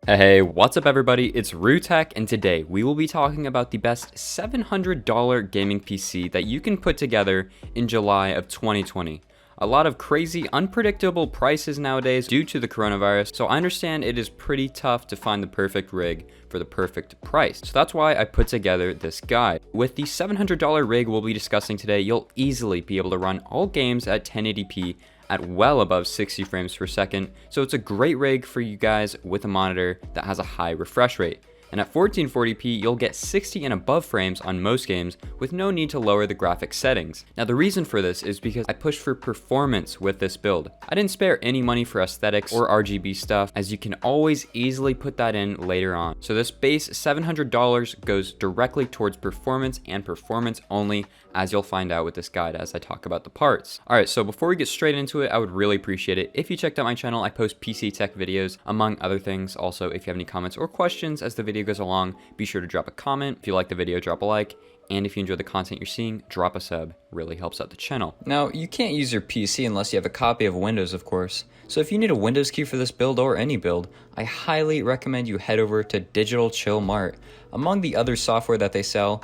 Hey, what's up everybody? It's Rutech, and today we will be talking about the best $700 gaming PC that you can put together in July of 2020. A lot of crazy, unpredictable prices nowadays due to the coronavirus, so I understand it is pretty tough to find the perfect rig for the perfect price. So that's why I put together this guide. With the $700 rig we'll be discussing today, you'll easily be able to run all games at 1080p at well above 60 frames per second, so it's a great rig for you guys with a monitor that has a high refresh rate. And at 1440p, you'll get 60 and above frames on most games with no need to lower the graphics settings. Now the reason for this is because I pushed for performance with this build. I didn't spare any money for aesthetics or RGB stuff, as you can always easily put that in later on. So this base $700 goes directly towards performance and performance only, as you'll find out with this guide as I talk about the parts. Alright, so before we get straight into it, I would really appreciate it if you checked out my channel. I post PC tech videos, among other things. Also, if you have any comments or questions as the video goes along, be sure to drop a comment. If you like the video, drop a like. And if you enjoy the content you're seeing, drop a sub. Really helps out the channel. Now, you can't use your PC unless you have a copy of Windows, of course. So if you need a Windows key for this build or any build, I highly recommend you head over to Digital Chill Mart. Among the other software that they sell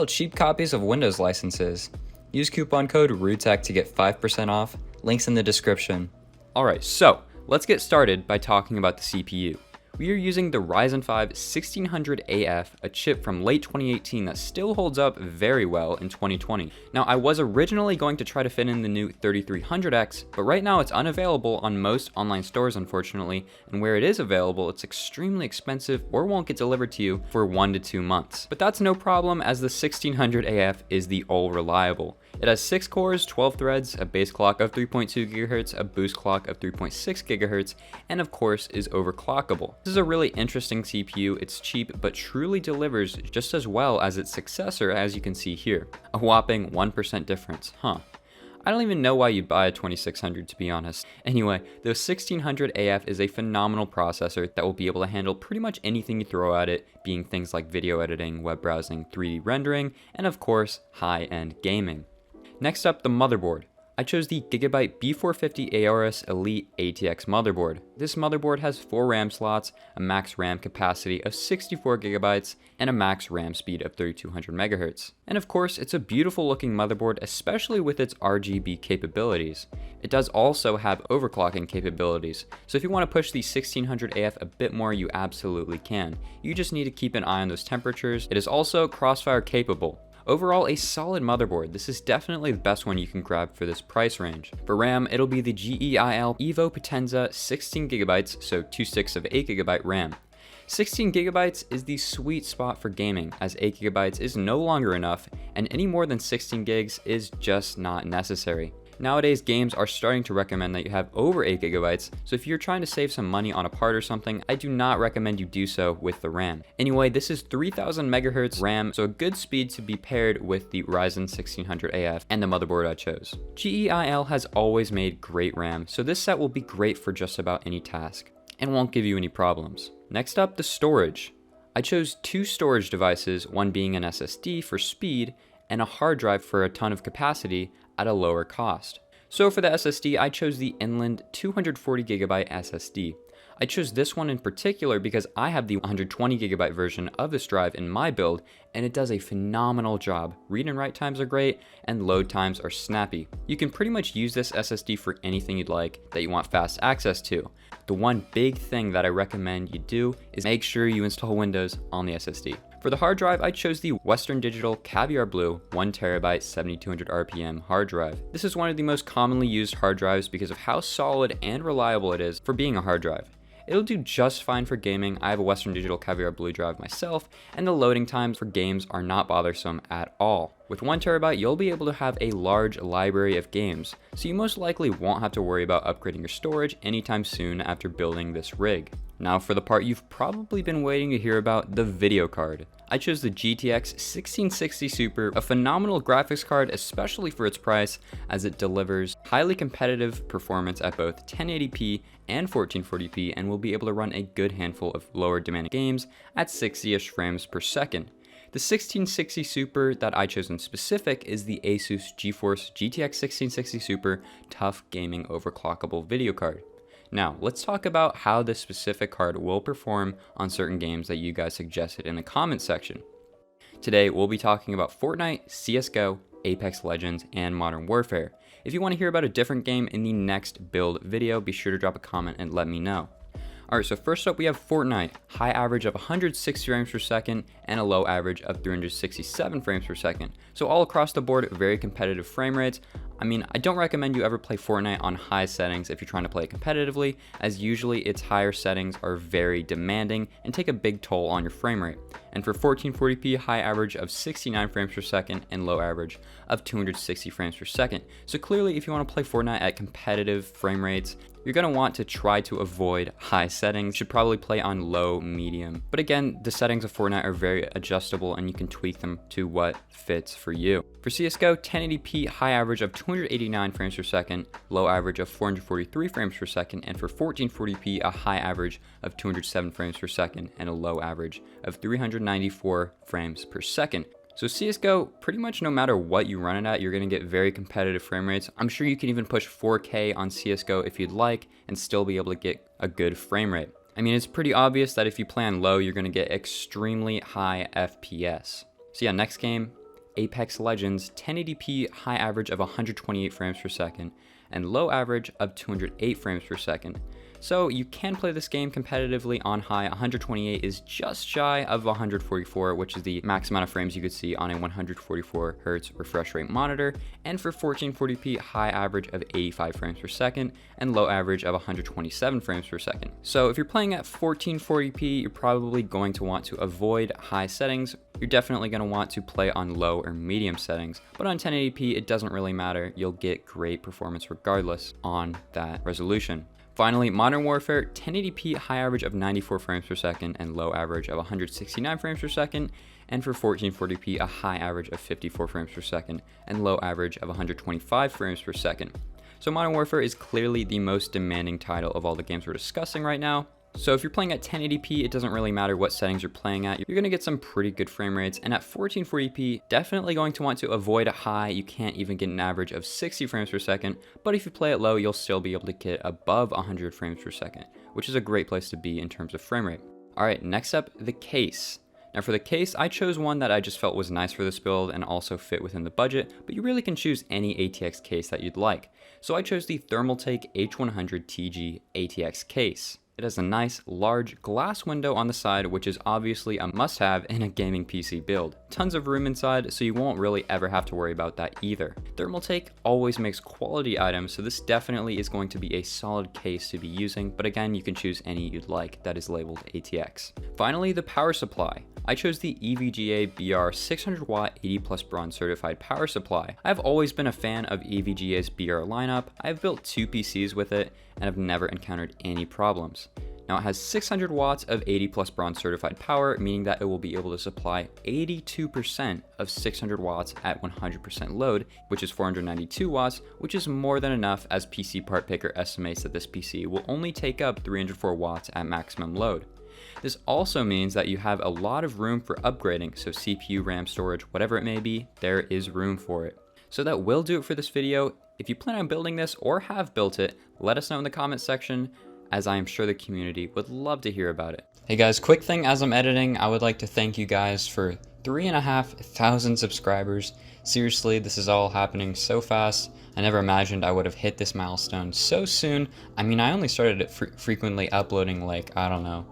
cheap copies of Windows licenses. Use coupon code RUTECH to get 5% off. Links in the description. Alright, so let's get started by talking about the CPU. We are using the Ryzen 5 1600AF, a chip from late 2018 that still holds up very well in 2020. Now, I was originally going to try to fit in the new 3300X, but right now it's unavailable on most online stores, unfortunately, and where it is available, it's extremely expensive or won't get delivered to you for 1 to 2 months. But that's no problem, as the 1600AF is the all reliable. It has 6 cores, 12 threads, a base clock of 3.2 GHz, a boost clock of 3.6 GHz, and of course is overclockable. This is a really interesting CPU. It's cheap, but truly delivers just as well as its successor, as you can see here. A whopping 1% difference, huh? I don't even know why you'd buy a 2600, to be honest. Anyway, the 1600AF is a phenomenal processor that will be able to handle pretty much anything you throw at it, being things like video editing, web browsing, 3D rendering, and of course, high-end gaming. Next up, the motherboard. I chose the Gigabyte B450 AORUS Elite ATX motherboard. This motherboard has 4 RAM slots, a max RAM capacity of 64 GB, and a max RAM speed of 3200 MHz. And of course, it's a beautiful looking motherboard, especially with its RGB capabilities. It does also have overclocking capabilities, so if you want to push the 1600AF a bit more, you absolutely can. You just need to keep an eye on those temperatures. It is also crossfire capable. Overall, a solid motherboard. This is definitely the best one you can grab for this price range. For RAM, it'll be the GeIL Evo POTENZA 16GB, so 2 sticks of 8GB RAM. 16GB is the sweet spot for gaming, as 8GB is no longer enough, and any more than 16 gigs is just not necessary. Nowadays, games are starting to recommend that you have over 8GB, so if you're trying to save some money on a part or something, I do not recommend you do so with the RAM. Anyway, this is 3000 MHz RAM, so a good speed to be paired with the Ryzen 1600AF and the motherboard I chose. GeIL has always made great RAM, so this set will be great for just about any task, and won't give you any problems. Next up, the storage. I chose 2 storage devices, one being an SSD for speed, and a hard drive for a ton of capacity at a lower cost. So for the SSD, I chose the Inland 240GB SSD. I chose this one in particular because I have the 120GB version of this drive in my build, and it does a phenomenal job. Read and write times are great, and load times are snappy. You can pretty much use this SSD for anything you'd like that you want fast access to. The one big thing that I recommend you do is make sure you install Windows on the SSD. For the hard drive, I chose the Western Digital Caviar Blue 1TB 7200 RPM hard drive. This is one of the most commonly used hard drives because of how solid and reliable it is for being a hard drive. It'll do just fine for gaming. I have a Western Digital Caviar Blue drive myself, and the loading times for games are not bothersome at all. With 1TB, you'll be able to have a large library of games, so you most likely won't have to worry about upgrading your storage anytime soon after building this rig. Now for the part you've probably been waiting to hear about, the video card. I chose the GTX 1660 Super, a phenomenal graphics card, especially for its price, as it delivers highly competitive performance at both 1080p and 1440p, and will be able to run a good handful of lower demanding games at 60ish frames per second. The 1660 Super that I chose in specific is the Asus GeForce GTX 1660 Super Tough Gaming Overclockable Video Card. Now, let's talk about how this specific card will perform on certain games that you guys suggested in the comment section. Today, we'll be talking about Fortnite, CSGO, Apex Legends, and Modern Warfare. If you want to hear about a different game in the next build video, be sure to drop a comment and let me know. Alright, so first up we have Fortnite, high average of 160 frames per second and a low average of 367 frames per second. So all across the board, very competitive frame rates. I mean, I don't recommend you ever play Fortnite on high settings if you're trying to play it competitively, as usually its higher settings are very demanding and take a big toll on your frame rate. And for 1440p, high average of 69 frames per second and low average of 260 frames per second. So clearly, if you want to play Fortnite at competitive frame rates, you're going to want to try to avoid high settings. You should probably play on low, medium. But again, the settings of Fortnite are very adjustable and you can tweak them to what fits for you. For CSGO, 1080p, high average of 289 frames per second, low average of 443 frames per second, and for 1440p, a high average of 207 frames per second and a low average of 394 frames per second. So CSGO, pretty much no matter what you run it at, you're going to get very competitive frame rates. I'm sure you can even push 4K on CSGO if you'd like and still be able to get a good frame rate. I mean, it's pretty obvious that if you play on low, you're going to get extremely high FPS. So yeah, next game, Apex Legends, 1080p, high average of 128 frames per second and low average of 208 frames per second. So you can play this game competitively on high. 128 is just shy of 144, which is the max amount of frames you could see on a 144 Hz refresh rate monitor. And for 1440p, high average of 85 frames per second and low average of 127 frames per second. So if you're playing at 1440p, you're probably going to want to avoid high settings. You're definitely going to want to play on low or medium settings, but on 1080p, it doesn't really matter. You'll get great performance regardless on that resolution. Finally, Modern Warfare, 1080p, high average of 94 frames per second and low average of 169 frames per second, and for 1440p, a high average of 54 frames per second and low average of 125 frames per second. So Modern Warfare is clearly the most demanding title of all the games we're discussing right now. So if you're playing at 1080p, it doesn't really matter what settings you're playing at. You're going to get some pretty good frame rates. And at 1440p, definitely going to want to avoid a high. You can't even get an average of 60 frames per second. But if you play it low, you'll still be able to get above 100 frames per second, which is a great place to be in terms of frame rate. All right, next up, the case. Now for the case, I chose one that I just felt was nice for this build and also fit within the budget, but you really can choose any ATX case that you'd like. So I chose the Thermaltake H100TG ATX case. It has a nice, large glass window on the side, which is obviously a must-have in a gaming PC build. Tons of room inside, so you won't really ever have to worry about that either. Thermaltake always makes quality items, so this definitely is going to be a solid case to be using, but again, you can choose any you'd like that is labeled ATX. Finally, the power supply. I chose the EVGA BR 600 watt 80 plus bronze certified power supply. I've always been a fan of EVGA's BR lineup. I've built 2 PCs with it and have never encountered any problems. Now it has 600 watts of 80 plus bronze certified power, meaning that it will be able to supply 82% of 600 watts at 100% load, which is 492 watts, which is more than enough, as PC Part Picker estimates that this PC will only take up 304 watts at maximum load. This also means that you have a lot of room for upgrading, so CPU, RAM, storage, whatever it may be, there is room for it. So that will do it for this video. If you plan on building this or have built it, let us know in the comment section, as I am sure the community would love to hear about it. Hey guys, quick thing as I'm editing, I would like to thank you guys for 3,500 subscribers. Seriously, this is all happening so fast. I never imagined I would have hit this milestone so soon. I mean, I only started it frequently uploading like, I don't know,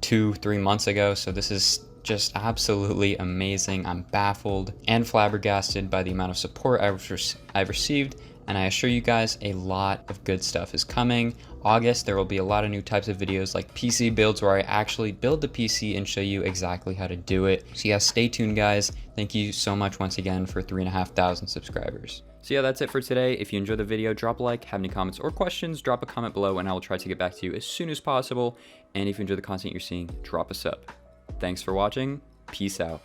2-3 months ago, so this is just absolutely amazing. I'm baffled and flabbergasted by the amount of support I've received, and I assure you guys a lot of good stuff is coming. August, there will be a lot of new types of videos like PC builds where I actually build the PC and show you exactly how to do it. So yeah, stay tuned guys. Thank you so much once again for 3,500 subscribers. So yeah, that's it for today. If you enjoyed the video, drop a like, have any comments or questions, drop a comment below and I will try to get back to you as soon as possible. And if you enjoy the content you're seeing, drop a sub. Thanks for watching. Peace out.